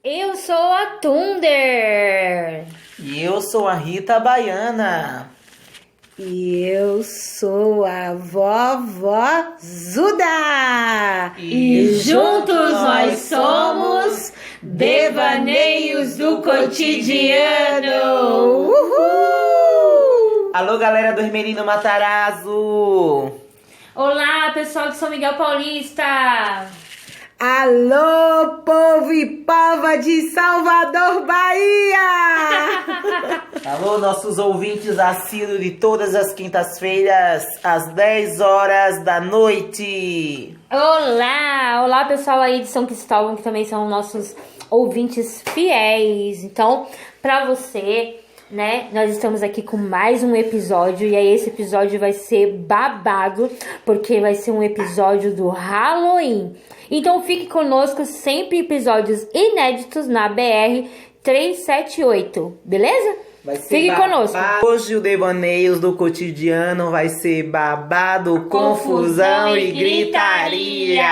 Eu sou a Thunder. E eu sou a Rita Baiana. E eu sou a Vovó Zuda. E juntos nós somos Devaneios do Cotidiano. Uhul! Alô, galera do Hermelino Matarazzo. Olá, pessoal de São Miguel Paulista. Alô, povo e pova de Salvador, Bahia! Alô, nossos ouvintes assíduos de todas as quintas-feiras, às 10 horas da noite. Olá, pessoal aí de São Cristóvão, que também são nossos ouvintes fiéis. Então, pra você, né, nós estamos aqui com mais um episódio. E aí esse episódio vai ser babado, porque vai ser um episódio do Halloween. Então fique conosco, sempre episódios inéditos na BR 378, beleza? Vai ser Fique conosco. Hoje o Devaneios do Cotidiano vai ser babado, confusão e gritaria.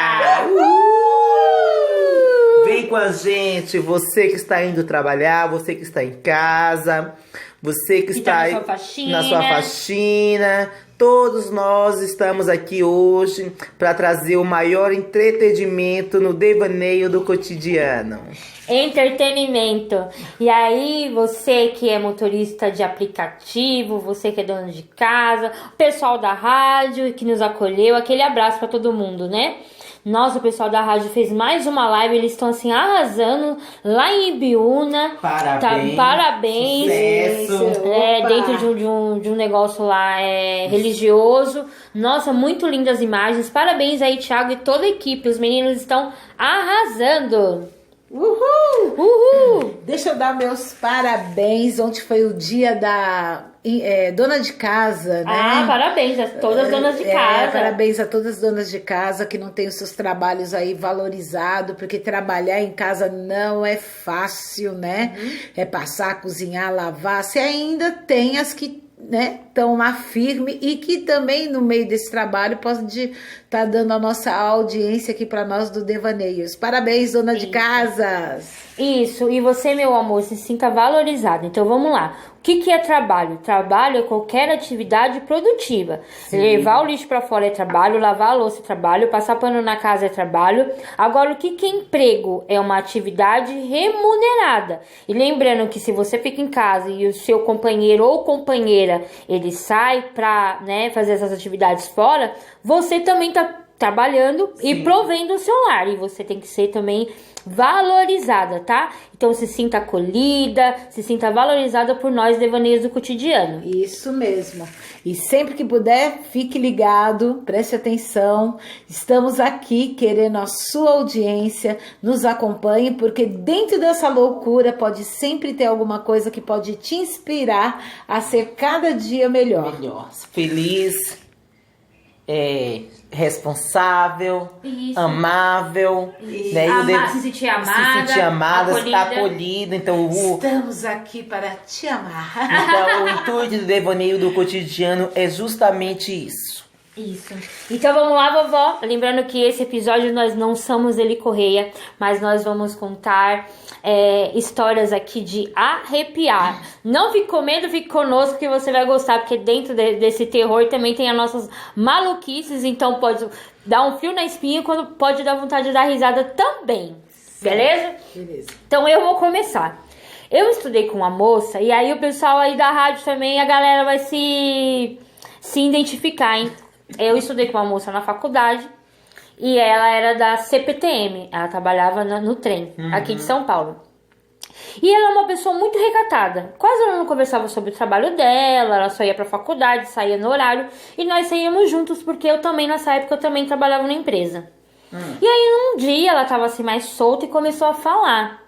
Vem com a gente, você que está indo trabalhar, você que está em casa, você que está na sua faxina. na sua faxina. Todos nós estamos aqui hoje para trazer o maior entretenimento no Devaneio do Cotidiano. Entretenimento. E aí, você que é motorista de aplicativo, você que é dono de casa, o pessoal da rádio que nos acolheu, aquele abraço para todo mundo, né? Nossa, o pessoal da rádio fez mais uma live, eles estão assim arrasando lá em Ibiúna. Parabéns. Parabéns. Sucesso. Dentro de um negócio lá religioso. Nossa, muito lindas as imagens. Parabéns aí, Thiago, e toda a equipe. Os meninos estão arrasando. Uhul! Uhul! Deixa eu dar meus parabéns. Ontem foi o dia da dona de casa, né? Ah, parabéns a todas as donas de casa. Parabéns a todas as donas de casa que não têm os seus trabalhos aí valorizados, porque trabalhar em casa não é fácil, né? É passar, cozinhar, lavar. Se ainda tem as que, né, estão lá firme e que também no meio desse trabalho pode estar dando a nossa audiência aqui para nós do Devaneios. Parabéns, dona de casas! Isso, e você, meu amor, se sinta valorizado. Então vamos lá. O que é trabalho? Trabalho é qualquer atividade produtiva. Sim. Levar o lixo para fora é trabalho, lavar a louça é trabalho, passar pano na casa é trabalho. Agora, o que é emprego? É uma atividade remunerada. E lembrando que se você fica em casa e o seu companheiro ou companheira, ele sai para, né, fazer essas atividades fora, você também está trabalhando. Sim. E provendo o seu lar. E você tem que ser também valorizada, tá? Então se sinta acolhida, se sinta valorizada por nós, Devaneios do Cotidiano. Isso mesmo. E sempre que puder, fique ligado, preste atenção. Estamos aqui querendo a sua audiência, nos acompanhe, porque dentro dessa loucura pode sempre ter alguma coisa que pode te inspirar a ser cada dia melhor. Feliz, responsável, Isso. Amável, Isso. né? Se sentir amada, acolhida. Então, estamos aqui para te amar. Então, o intuito do Devaneio do Cotidiano é justamente isso. Isso. Então vamos lá, vovó. Lembrando que esse episódio nós não somos Eli Correia, mas nós vamos contar histórias aqui de arrepiar. Não fique com medo, fique conosco que você vai gostar, porque dentro desse terror também tem as nossas maluquices, então pode dar um frio na espinha, quando pode dar vontade de dar risada também. Beleza? Beleza. Então eu vou começar. Eu estudei com uma moça, e aí o pessoal aí da rádio também, a galera vai se identificar, hein? Eu estudei com uma moça na faculdade e ela era da CPTM, ela trabalhava no trem, aqui de São Paulo. E ela é uma pessoa muito recatada, quase ela não conversava sobre o trabalho dela, ela só ia pra faculdade, saía no horário, e nós saíamos juntos porque eu também, nessa época, eu também trabalhava na empresa. E aí um dia ela tava assim mais solta e começou a falar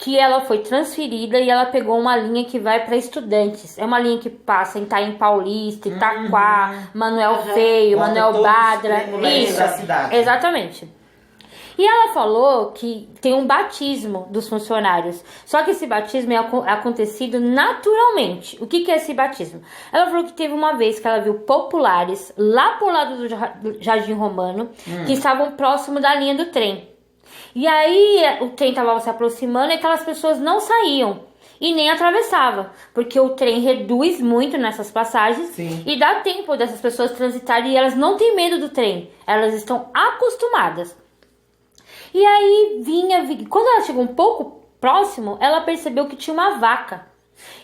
que ela foi transferida e ela pegou uma linha que vai para estudantes. É uma linha que passa em Itaim Paulista, Itaquá, Manuel Feio, Manuel Badra. Isso, exatamente. E ela falou que tem um batismo dos funcionários. Só que esse batismo é acontecido naturalmente. O que é esse batismo? Ela falou que teve uma vez que ela viu populares lá pro lado do Jardim Romano, que estavam próximo da linha do trem. E aí o trem tava se aproximando e aquelas pessoas não saíam e nem atravessavam, porque o trem reduz muito nessas passagens. Sim. E dá tempo dessas pessoas transitarem e elas não têm medo do trem, elas estão acostumadas. E aí quando ela chegou um pouco próximo, ela percebeu que tinha uma vaca.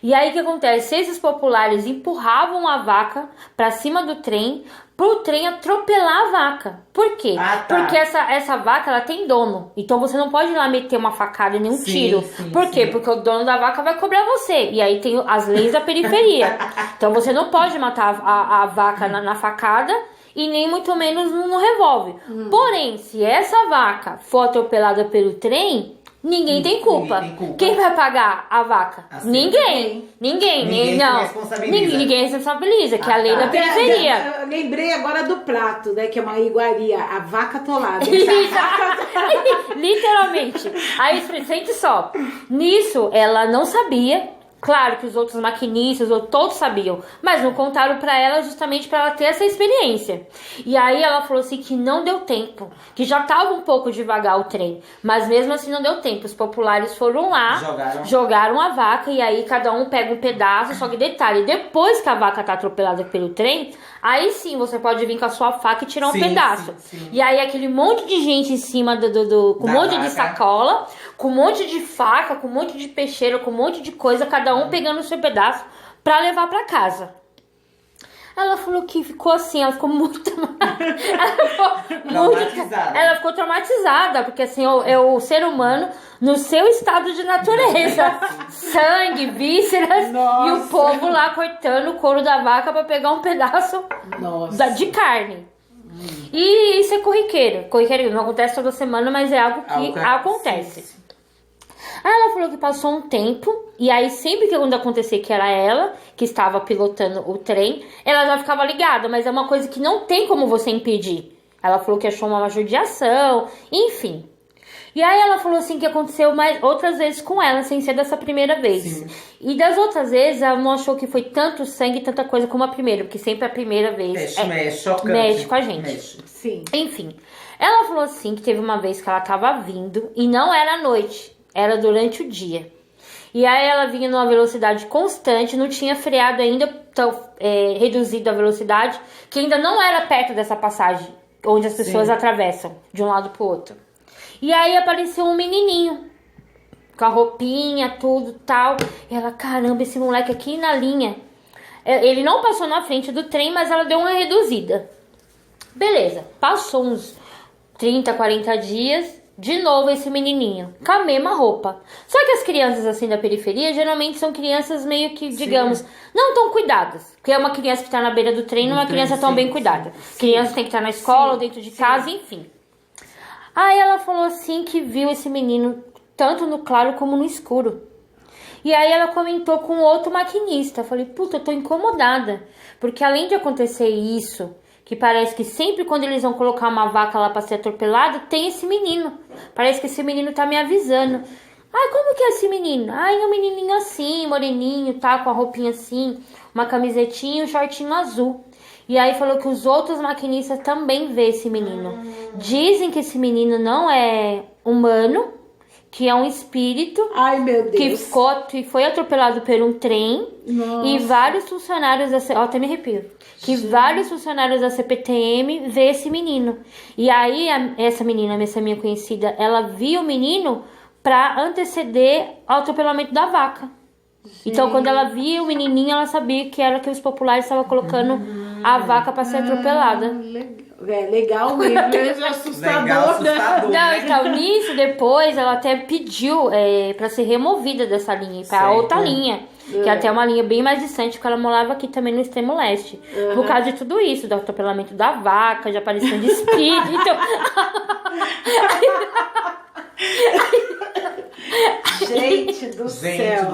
E aí o que acontece? Esses populares empurravam a vaca pra cima do trem, pro trem atropelar a vaca. Por quê? Ah, tá. Porque essa vaca, ela tem dono. Então você não pode ir lá meter uma facada e nem um tiro. Por quê? Porque o dono da vaca vai cobrar você. E aí tem as leis da periferia. Então você não pode matar a vaca na facada e nem muito menos no revólver. Porém, se essa vaca for atropelada pelo trem, ninguém tem culpa. Quem vai pagar a vaca? Assim, Ninguém. Ninguém Não. responsabiliza. Ninguém responsabiliza, que é a lei da Até- periferia. eu lembrei agora do prato, né? Que é uma iguaria, a vaca atolada. Literalmente. Aí, sente só. Nisso, ela não sabia. Claro que os outros maquinistas, todos sabiam, mas não contaram pra ela justamente pra ela ter essa experiência. E aí ela falou assim que não deu tempo, que já tava um pouco devagar o trem, mas mesmo assim não deu tempo. Os populares foram lá, jogaram a vaca e aí cada um pega um pedaço, só que detalhe, depois que a vaca tá atropelada pelo trem, aí sim você pode vir com a sua faca e tirar um pedaço. Sim. E aí aquele monte de gente em cima com um monte de sacola, com um monte de faca, com um monte de peixeira, com um monte de coisa, cada um pegando o seu pedaço pra levar pra casa. Ela falou que ficou assim, ela ficou muito Traumatizada. Ela ficou traumatizada, porque assim, é o ser humano no seu estado de natureza. Sangue, vísceras, Nossa. e o povo lá cortando o couro da vaca pra pegar um pedaço Nossa. de carne. E isso é corriqueiro. Corriqueiro não acontece toda semana, mas é algo que acontece. Aí ela falou que passou um tempo, e aí sempre que quando acontecer que era ela que estava pilotando o trem, ela já ficava ligada, mas é uma coisa que não tem como você impedir. Ela falou que achou uma judiação, enfim. E aí ela falou assim que aconteceu outras vezes com ela, sem ser dessa primeira vez. Sim. E das outras vezes, ela não achou que foi tanto sangue, tanta coisa como a primeira, porque sempre a primeira vez mexe com a gente. Sim. Enfim, ela falou assim que teve uma vez que ela tava vindo, e não era à noite, era durante o dia. E aí ela vinha numa velocidade constante, não tinha freado ainda, tão reduzido a velocidade, que ainda não era perto dessa passagem, onde as pessoas atravessam de um lado pro outro. E aí apareceu um menininho, com a roupinha, tudo tal. E ela, caramba, esse moleque aqui na linha. Ele não passou na frente do trem, mas ela deu uma reduzida. Beleza, passou uns 30, 40 dias, de novo esse menininho, com a mesma roupa. Só que as crianças assim da periferia, geralmente são crianças meio que, digamos, não tão cuidadas. Porque é uma criança que tá na beira do trem, não é uma criança tão bem cuidada. Criança tem que estar na escola ou dentro de casa, enfim. Aí ela falou assim que viu esse menino tanto no claro como no escuro. E aí ela comentou com outro maquinista. Eu falei, puta, eu tô incomodada. Porque além de acontecer isso, que parece que sempre quando eles vão colocar uma vaca lá pra ser atropelada, tem esse menino. Parece que esse menino tá me avisando. Ai, como que é esse menino? Ai, é um menininho assim, moreninho, tá? Com a roupinha assim, uma camisetinha e um shortinho azul. E aí falou que os outros maquinistas também vê esse menino. Dizem que esse menino não é humano, que é um espírito. Ai, meu Deus. Que foi atropelado por um trem. Nossa. E vários funcionários da até me arrepio. Que vários funcionários da CPTM vê esse menino. E aí essa menina, essa minha conhecida, ela viu o menino pra anteceder ao atropelamento da vaca. Então, quando ela via o menininho, ela sabia que era que os populares estavam colocando a vaca para ser atropelada. Legal mesmo, é assustador. Legal, assustador. Não, então, nisso, depois, ela até pediu para ser removida dessa linha, para outra linha. Que é até uma linha bem mais distante, porque ela morava aqui também no extremo leste. Por causa de tudo isso, do atropelamento da vaca, de aparição de espírito. Gente do céu.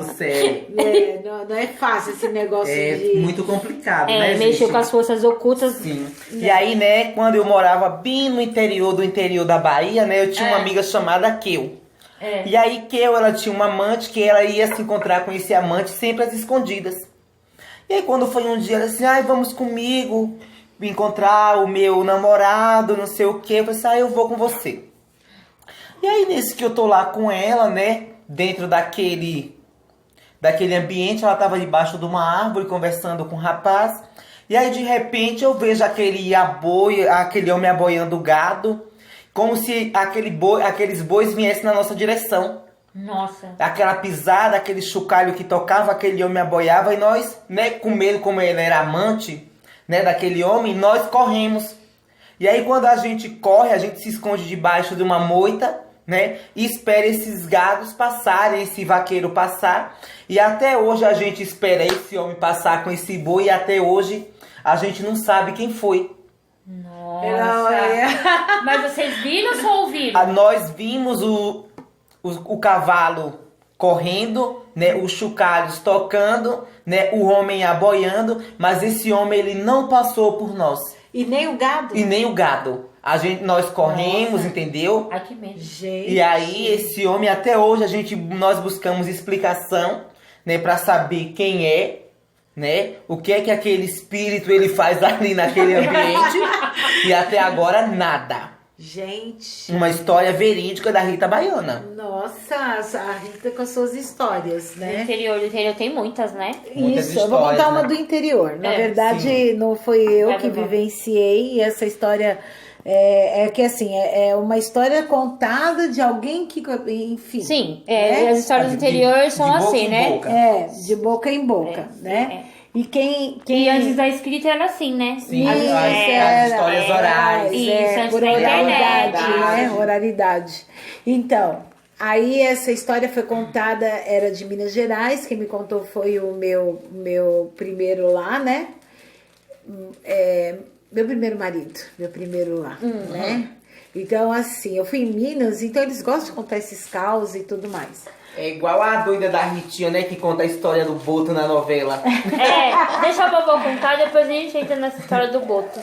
Não é fácil esse negócio de... É muito complicado, né, mexeu gente? com as forças ocultas. Sim. E aí, né, quando eu morava bem no interior da Bahia, né, eu tinha uma amiga chamada Keu. E aí, Keu, ela tinha uma amante que ela ia se encontrar com esse amante sempre às escondidas. E aí, quando foi um dia, ela disse, ai, vamos comigo encontrar o meu namorado, não sei o quê. Eu falei assim, eu vou com você. E aí, nesse que eu tô lá com ela, né? Dentro daquele ambiente, ela tava debaixo de uma árvore conversando com o rapaz. E aí, de repente, eu vejo aquele homem aboiando gado, como se aqueles bois viessem na nossa direção. Nossa. Aquela pisada, aquele chocalho que tocava, aquele homem aboiava. E nós, né, com medo, como ele era amante, né, daquele homem, nós corremos. E aí, quando a gente corre, a gente se esconde debaixo de uma moita, né? E espera esses gados passarem, esse vaqueiro passar. E até hoje a gente espera esse homem passar com esse boi. E até hoje a gente não sabe quem foi. Nossa. Mas vocês viram ou só ouviram? Nós vimos o cavalo correndo, né? Os chocalhos tocando, né? O homem aboiando. Mas esse homem, ele não passou por nós. E nem o gado? E nem o gado. Nós corremos, Nossa. entendeu? Ai, que medo. Gente. E aí, esse homem, até hoje, nós buscamos explicação, né? Pra saber quem é, né? O que é que aquele espírito ele faz ali naquele ambiente. E até agora, nada. Gente. Uma história verídica da Rita Baiana. Nossa, a Rita com as suas histórias, Do né? interior tem muitas, né? Muitas Isso, eu vou contar histórias, uma né? do interior. Na É, verdade, sim. não foi eu Vai, que vai. vivenciei. E essa história é que assim, é uma história contada de alguém que, enfim. Sim, né? as histórias do interior são de boca assim, em né? boca. De boca em boca, né? E E antes da escrita era assim, né? Sim, Isso, as histórias orais. Isso, antes por da oralidade, internet. né? Oralidade. Então, aí essa história foi contada, era de Minas Gerais, quem me contou foi o meu primeiro lá, né? Meu primeiro marido, meu primeiro lá, né? Então, assim, eu fui em Minas, então eles gostam de contar esses causos e tudo mais. É igual a doida da Ritinha, né? Que conta a história do Boto na novela. Deixa a vovó contar, depois a gente entra nessa história do Boto.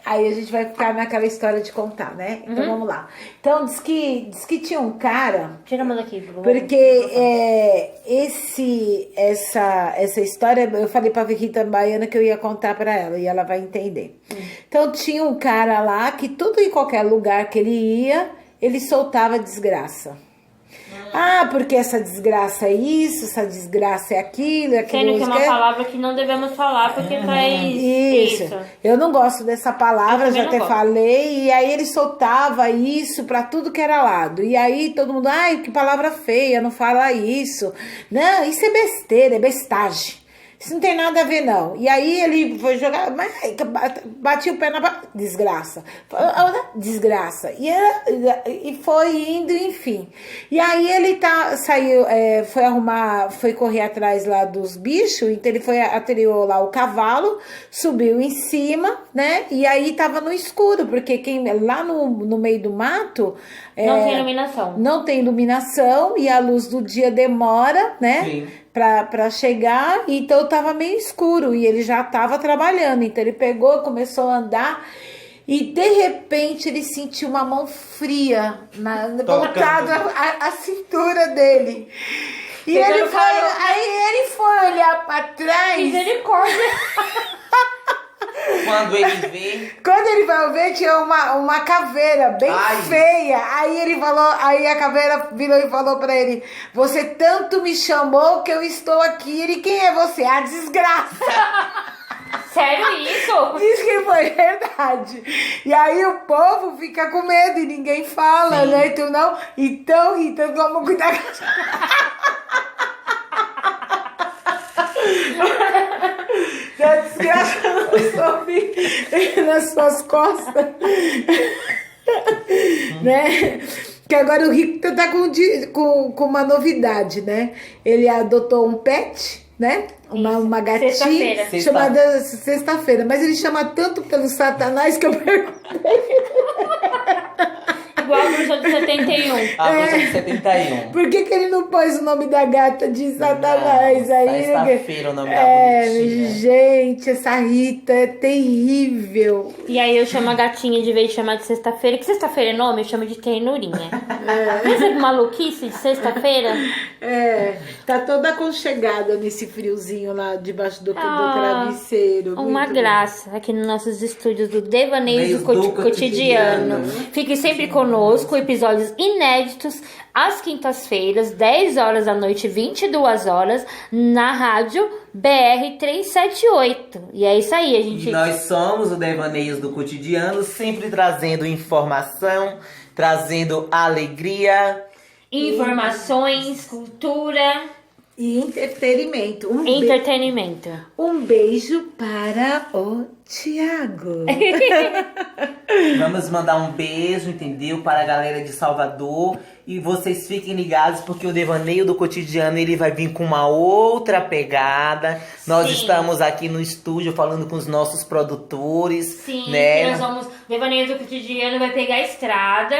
Aí a gente vai ficar naquela história de contar, né? Então vamos lá. Então diz que tinha um cara. Tira a mão daqui, vovó. Porque essa história, eu falei pra Rita Baiana que eu ia contar pra ela e ela vai entender. Então tinha um cara lá que tudo em qualquer lugar que ele ia, ele soltava desgraça. Porque essa desgraça é isso, essa desgraça é aquilo, Sendo que é uma palavra que não devemos falar porque traz isso. Eu não gosto dessa palavra, Eu já até também não falei. E aí ele soltava isso pra tudo que era lado. E aí todo mundo, ai, que palavra feia, não fala isso. Não, isso é besteira, é bestagem. Isso não tem nada a ver, não. E aí ele foi jogar, mas batia o pé na desgraça. Desgraça. E foi indo, enfim. E aí ele saiu, foi correr atrás lá dos bichos, então ele ateriou lá o cavalo, subiu em cima, né? E aí tava no escuro, porque lá no meio do mato... Não tem iluminação. Não tem iluminação e a luz do dia demora, né? Sim. Pra chegar, então tava meio escuro e ele já tava trabalhando, então ele pegou, começou a andar e de repente ele sentiu uma mão fria voltada à cintura dele. E aí ele foi olhar pra trás. Misericórdia. Quando ele vai ver, tinha uma caveira bem feia. Aí a caveira virou e falou pra ele: você tanto me chamou que eu estou aqui. Ele, quem é você? A desgraça. Sério isso? Diz que foi verdade. E aí o povo fica com medo e ninguém fala, Sim. né? Tu não? Então, Rita, vamos cuidar. A desgraça não soube nas suas costas. Né? Que agora o Rico tá com uma novidade, né? Ele adotou um pet, né? Uma gatinha Sexta-feira. chamada Sexta-feira. Mas ele chama tanto pelo Satanás que eu perguntei. Igual a bruxa do 71. A bruxa de 71. Por que ele não pôs o nome da gata de Satanás? Não, Aí, Sexta-feira o nome da bonitinha. gente, essa Rita é terrível. E aí eu chamo a gatinha de vez de chamar de sexta-feira. Que sexta-feira é nome? Eu chamo de ternurinha. Pensa que maluquice de sexta-feira? Tá toda aconchegada nesse friozinho lá debaixo do travesseiro. Uma Muito graça aqui nos nossos estúdios do Devaneios Meios do do Cotidiano. Cotidiano. Fique sempre conosco. conosco, episódios inéditos, às quintas-feiras, 10 horas da noite, 22 horas, na rádio BR 378. E é isso aí, a gente... E nós somos o Devaneios do Cotidiano, sempre trazendo informação, trazendo alegria, informações, cultura e entretenimento. Entretenimento. Um beijo para o Tiago. Vamos mandar um beijo, entendeu? Para a galera de Salvador. E vocês fiquem ligados, porque o Devaneio do Cotidiano, ele vai vir com uma outra pegada. Nós estamos aqui no estúdio falando com os nossos produtores. Sim, né? nós vamos... Devaneio do Cotidiano vai pegar a estrada.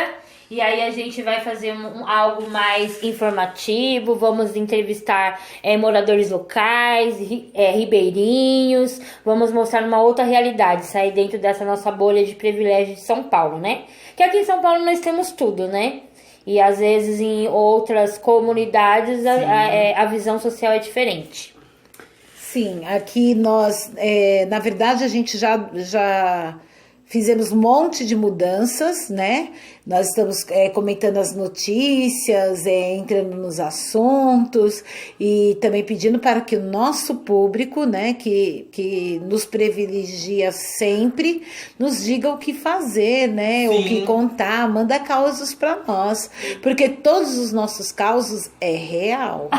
E aí a gente vai fazer algo mais informativo, vamos entrevistar moradores locais, ribeirinhos, vamos mostrar uma outra realidade, sair dentro dessa nossa bolha de privilégio de São Paulo, né? Que aqui em São Paulo nós temos tudo, né? E às vezes em outras comunidades a visão social é diferente. Sim, aqui nós, na verdade a gente já fizemos um monte de mudanças, né? Nós estamos comentando as notícias, entrando nos assuntos e também pedindo para que o nosso público, né, que nos privilegia sempre, nos diga o que fazer, né? Sim. O que contar, manda causos para nós, porque todos os nossos causos é real.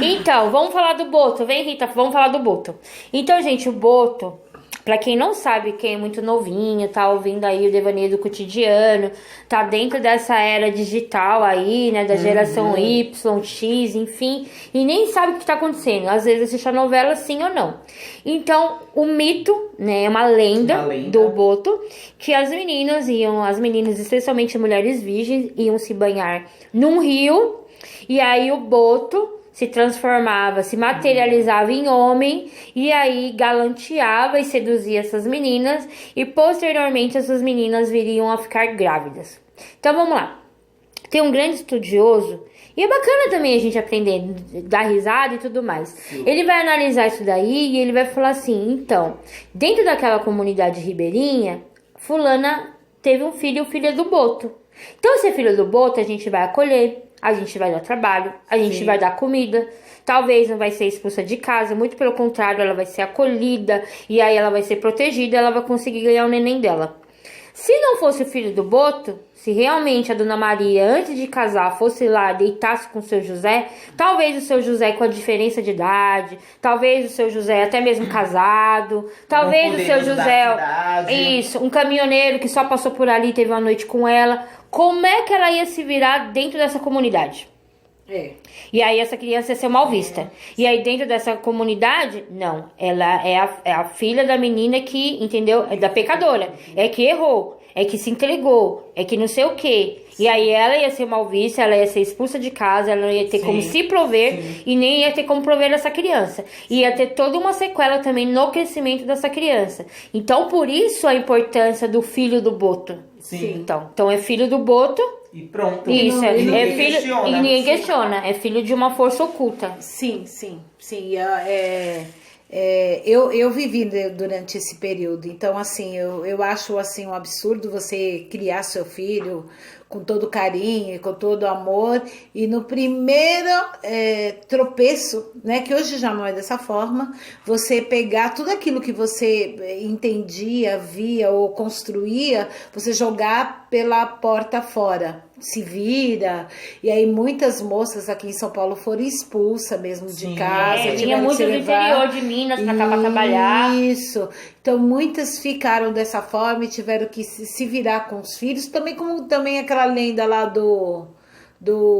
Então, vamos falar do Boto. Vem, Rita, vamos falar do Boto. Então, gente, o Boto... Pra quem não sabe, quem é muito novinho, tá ouvindo aí o Devaneio do Cotidiano, tá dentro dessa era digital aí, né, da geração Y, X, enfim, e nem sabe o que tá acontecendo. Às vezes assiste a novela sim ou não. Então, o mito, né, é uma lenda do Boto, que as meninas, especialmente mulheres virgens, iam se banhar num rio, e aí o Boto se transformava, se materializava em homem e aí galanteava e seduzia essas meninas e posteriormente essas meninas viriam a ficar grávidas. Então vamos lá. Tem um grande estudioso e é bacana também a gente aprender, dar risada e tudo mais. Sim. Ele vai analisar isso daí e ele vai falar assim, então, dentro daquela comunidade ribeirinha, fulana teve um filho, o filho é do Boto. Então esse filho do Boto a gente vai acolher, a gente vai dar trabalho, a gente vai dar comida. Talvez não vai ser expulsa de casa, muito pelo contrário, ela vai ser acolhida e aí ela vai ser protegida, ela vai conseguir ganhar o neném dela. Se não fosse o filho do Boto, se realmente a Dona Maria, antes de casar, fosse lá, deitasse com o seu José, talvez o seu José com a diferença de idade, talvez o seu José até mesmo casado, talvez o seu José, um caminhoneiro que só passou por ali e teve uma noite com ela, como é que ela ia se virar dentro dessa comunidade? E aí essa criança ia ser mal vista. E aí dentro dessa comunidade, não, ela é a filha da menina que, entendeu? É da pecadora, é que errou, é que se entregou, é que não sei o quê. E aí ela ia ser mal vista, ela ia ser expulsa de casa, ela não ia ter como se prover e nem ia ter como prover essa criança. Ia ter toda uma sequela também no crescimento dessa criança. Então por isso a importância do filho do Boto. Então é filho do Boto. E pronto. Isso, é filho e ninguém questiona. É filho de uma força oculta. Sim. Eu vivi durante esse período. Então, assim, eu acho assim, um absurdo você criar seu filho com todo carinho e com todo amor. E no primeiro tropeço, né, que hoje já não é dessa forma, você pegar tudo aquilo que você entendia, via ou construía, você jogar pela porta fora. Se vira, e aí muitas moças aqui em São Paulo foram expulsas mesmo de casa. Tinha muito do interior de Minas pra cá pra trabalhar. Isso, então muitas ficaram dessa forma e tiveram que se virar com os filhos, também como também aquela lenda lá do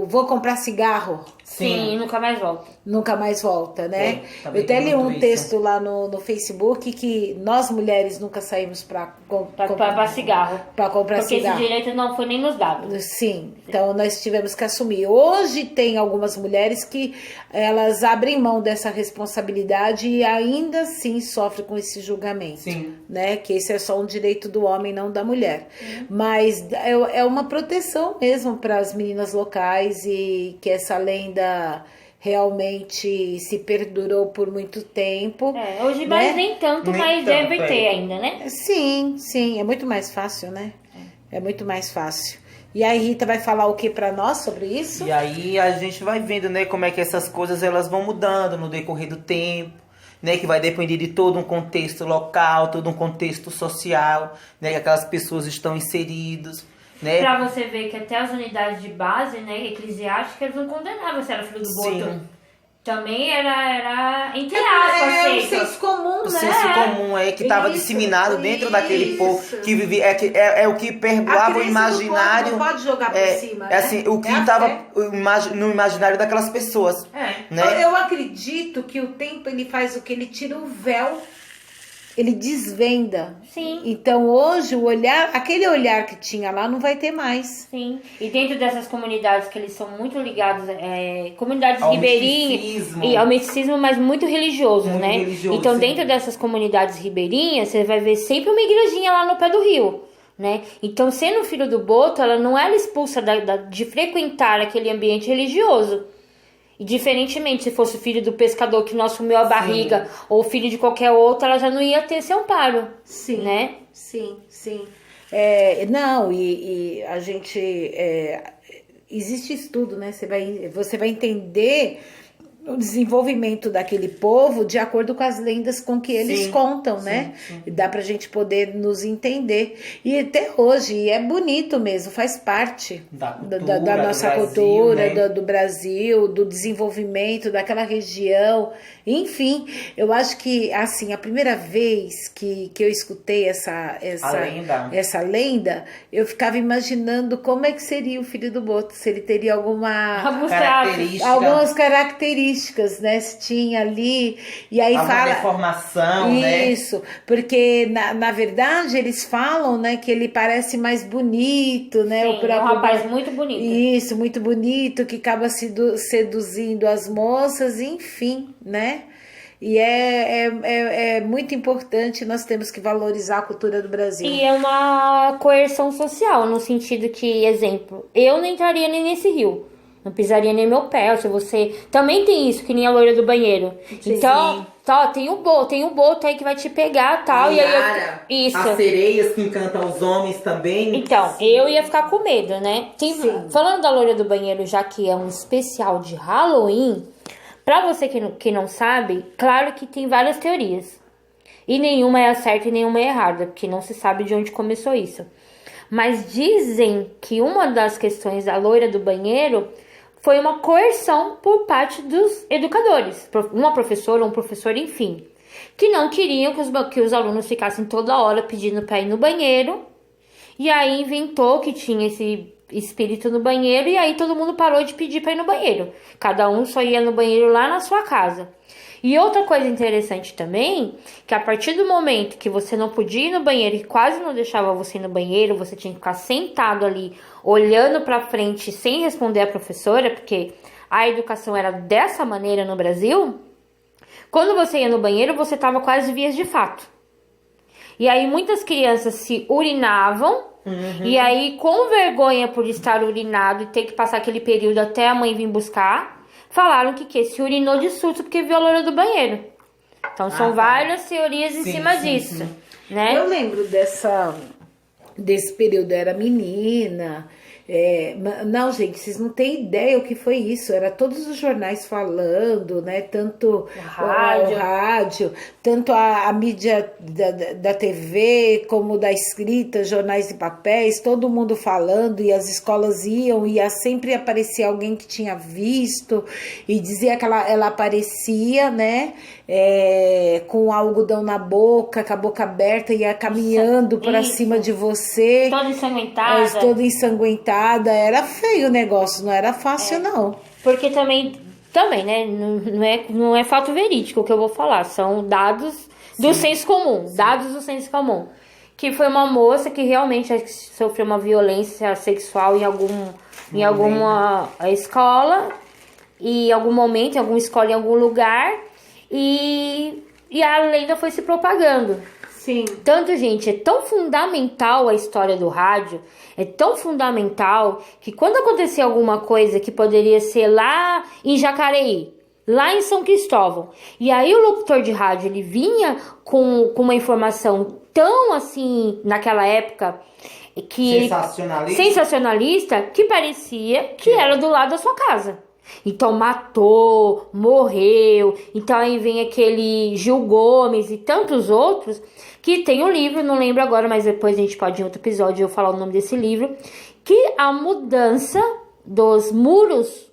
vou comprar cigarro. Sim, nunca mais volta. Nunca mais volta, né? Eu até li um texto lá no Facebook que nós mulheres nunca saímos para cigarro. Para comprar porque cigarro. Porque esse direito não foi nem nos dado. Sim, então nós tivemos que assumir. Hoje tem algumas mulheres que elas abrem mão dessa responsabilidade e ainda assim sofrem com esse julgamento. Sim. Né? Que esse é só um direito do homem, não da mulher. Mas é uma proteção mesmo para as meninas locais e que essa lenda realmente se perdurou por muito tempo. Hoje mais nem tanto, mas deve ter ainda, né? Sim, é muito mais fácil, né? É muito mais fácil. E aí, Rita vai falar o que pra nós sobre isso? E aí a gente vai vendo, né, como é que essas coisas elas vão mudando no decorrer do tempo, né, que vai depender de todo um contexto local, todo um contexto social, né, que aquelas pessoas estão inseridas, né? Pra você ver que até as unidades de base, né, eclesiásticas, não condenavam se era filho do Boto. Sim. Também era entre aspas, o aceito. senso comum, O né? senso comum que estava Isso, disseminado dentro daquele povo isso. que vivia, é o que A perdoava o crença do imaginário. povo não pode jogar por cima, né? assim, o que É a estava fé. no imaginário daquelas pessoas. Né? Eu acredito que o tempo ele faz o que? Ele tira o véu, ele desvenda. Sim. Então hoje o olhar, aquele olhar que tinha lá não vai ter mais. Sim. E dentro dessas comunidades que eles são muito ligados, comunidades Ao ribeirinhas misticismo. e ao misticismo, mas muito religiosos, Muito né? religioso, Então sim. dentro dessas comunidades ribeirinhas, você vai ver sempre uma igrejinha lá no pé do rio. Né? Então, sendo filho do Boto, ela não era expulsa de frequentar aquele ambiente religioso. E diferentemente, se fosse filho do pescador que não assumiu a barriga, ou filho de qualquer outro, ela já não ia ter esse amparo. Sim, né? sim. Não, e a gente... existe estudo, né? Você vai entender o desenvolvimento daquele povo de acordo com as lendas com que eles contam, né? Sim. Dá pra gente poder nos entender. E até hoje, e é bonito mesmo, faz parte Da cultura, da nossa do Brasil, cultura, né? do Brasil, do desenvolvimento daquela região. Enfim, eu acho que, assim, a primeira vez que eu escutei essa lenda, eu ficava imaginando como é que seria o filho do Boto, se ele teria algumas características, né? Se tinha ali, e aí Alguma deformação, né? Isso, porque na verdade eles falam, né, que ele parece mais bonito, né? Sim, um rapaz muito bonito. Isso, muito bonito, que acaba seduzindo as moças, enfim, né? E é muito importante, nós temos que valorizar a cultura do Brasil. E é uma coerção social, no sentido que, exemplo, eu não entraria nem nesse rio. Não pisaria nem meu pé. Se você... Também tem isso, que nem a loira do banheiro. Sim. Então, tem o boto aí que vai te pegar tal. Yara, isso. as sereias que encantam os homens também. Então, eu ia ficar com medo, né? Falando da loira do banheiro, já que é um especial de Halloween, pra você que não sabe, claro que tem várias teorias. E nenhuma é a certa e nenhuma é errada, porque não se sabe de onde começou isso. Mas dizem que uma das questões da loira do banheiro foi uma coerção por parte dos educadores, uma professora ou um professor, enfim, que não queriam que os alunos ficassem toda hora pedindo para ir no banheiro, e aí inventou que tinha esse espírito no banheiro, e aí todo mundo parou de pedir para ir no banheiro. Cada um só ia no banheiro lá na sua casa. E outra coisa interessante também, que a partir do momento que você não podia ir no banheiro, e quase não deixava você ir no banheiro, você tinha que ficar sentado ali, olhando pra frente, sem responder a professora, porque a educação era dessa maneira no Brasil, quando você ia no banheiro, você tava quase vias de fato. E aí muitas crianças se urinavam, e aí com vergonha por estar urinado e ter que passar aquele período até a mãe vir buscar, falaram que se urinou de susto porque viu a loira do banheiro. Então são várias teorias em cima disso. Né? Eu lembro desse período, era menina. Não, gente, vocês não têm ideia o que foi isso. Era todos os jornais falando, né? Tanto o rádio, tanto a mídia da TV, como da escrita, jornais e papéis, todo mundo falando, e as escolas iam, e sempre aparecia alguém que tinha visto, e dizia que ela aparecia, né? Com algodão na boca, com a boca aberta, ia caminhando para cima de você. Toda ensanguentada. Toda ensanguentada. Era feio o negócio, não era fácil, não. Porque também, né? Não é fato verídico o que eu vou falar. São dados do senso comum. Dados do senso comum. Que foi uma moça que realmente sofreu uma violência sexual em alguma escola. E em algum momento, em alguma escola, em algum lugar. E a lenda foi se propagando. Sim. Tanto, gente, é tão fundamental a história do rádio, é tão fundamental que quando acontecia alguma coisa que poderia ser lá em Jacareí, lá em São Cristóvão, e aí o locutor de rádio, ele vinha com uma informação tão assim, naquela época, sensacionalista que parecia que era do lado da sua casa. Então matou, morreu. Então aí vem aquele Gil Gomes e tantos outros que tem um livro, não lembro agora, mas depois a gente pode em outro episódio eu falar o nome desse livro, que a mudança dos muros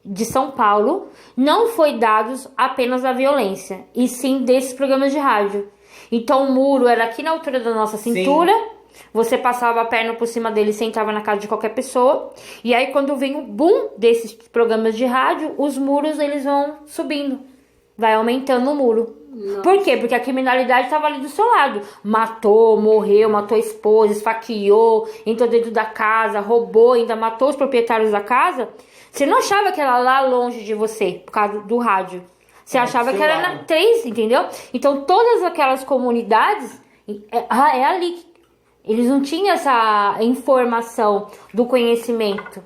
de São Paulo não foi dados apenas da violência, e sim desses programas de rádio. Então o muro era aqui na altura da nossa cintura. Sim. Você passava a perna por cima dele e sentava na casa de qualquer pessoa. E aí quando vem o boom desses programas de rádio, os muros eles vão subindo. Vai aumentando o muro. Nossa. Por quê? Porque a criminalidade estava ali do seu lado. Matou, morreu, matou a esposa, esfaqueou, entrou dentro da casa, roubou, ainda matou os proprietários da casa. Você não achava que era lá longe de você, por causa do rádio. Você achava que era na 3, entendeu? Então todas aquelas comunidades, é ali. Eles não tinham essa informação do conhecimento.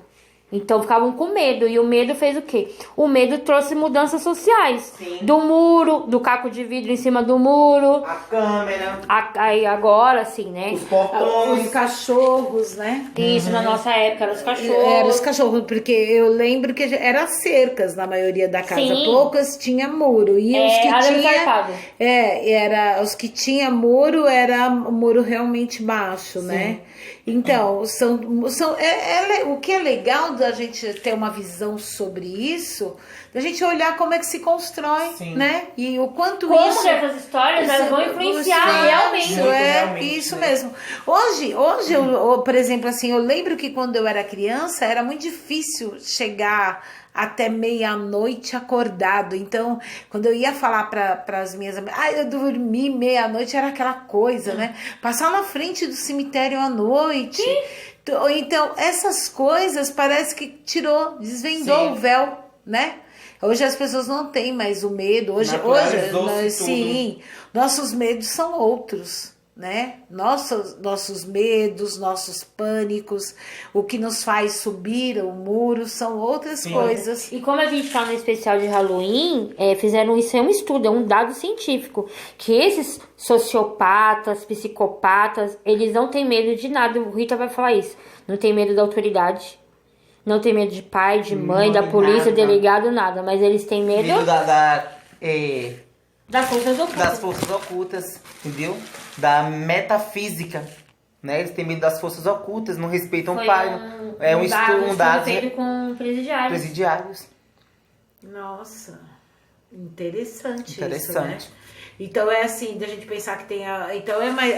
Então ficavam com medo. E o medo fez o quê? O medo trouxe mudanças sociais. Sim. Do muro, do caco de vidro em cima do muro. A câmera. Aí agora, assim, né? Os portões. Os cachorros, né? Isso, na nossa época, eram os cachorros. Eram os cachorros, porque eu lembro que eram cercas na maioria da casa. Sim. Poucas tinha muro. E os que tinha... os que tinha muro, era muro realmente baixo, sim, né? Então, o que é legal da gente ter uma visão sobre isso, da gente olhar como é que se constrói, sim, né? E o quanto como isso... Como essas histórias elas vão influenciar realmente. Isso mesmo. Hoje eu, por exemplo, assim, eu lembro que quando eu era criança, era muito difícil chegar até meia-noite acordado. Então, quando eu ia falar para as minhas amigas, eu dormi meia-noite, era aquela coisa, né? Passar na frente do cemitério à noite. Sim. Então, essas coisas parece que desvendou, sim, o véu, né? Hoje as pessoas não têm mais o medo. Hoje sim, nossos medos são outros, né? Nossos medos, nossos pânicos, o que nos faz subir o muro são outras, sim, coisas. E como a gente tá no especial de Halloween, fizeram isso, é um estudo, é um dado científico, que esses sociopatas, psicopatas, eles não têm medo de nada. O Rita vai falar isso. Não tem medo da autoridade, não tem medo de pai, de mãe, da polícia, delegado, nada. Mas eles têm medo das forças ocultas. Das forças ocultas, entendeu? Da metafísica, né? Eles têm medo das forças ocultas, não respeitam o pai. Um estudo feito com presidiários. Nossa, interessante isso, né? Então é assim, da gente pensar que tem então é mais...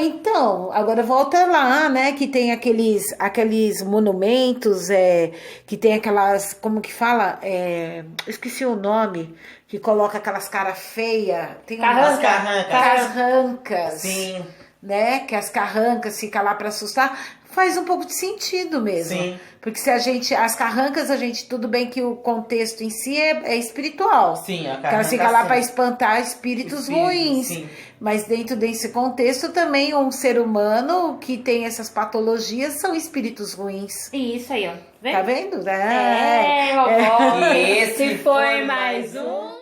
então, agora volta lá, né? Que tem aqueles monumentos, que tem aquelas... Como que fala? Esqueci o nome. Que coloca aquelas caras feias. Tem umas carrancas. Sim. Né? Que as carrancas ficam lá para assustar. Faz um pouco de sentido mesmo. Sim. Porque se as carrancas, tudo bem que o contexto em si é espiritual. Sim, a carranca. Elas ficam lá para espantar espíritos ruins. Sim. Mas dentro desse contexto também um ser humano que tem essas patologias são espíritos ruins. Isso aí, ó. Tá vendo? Esse foi mais um...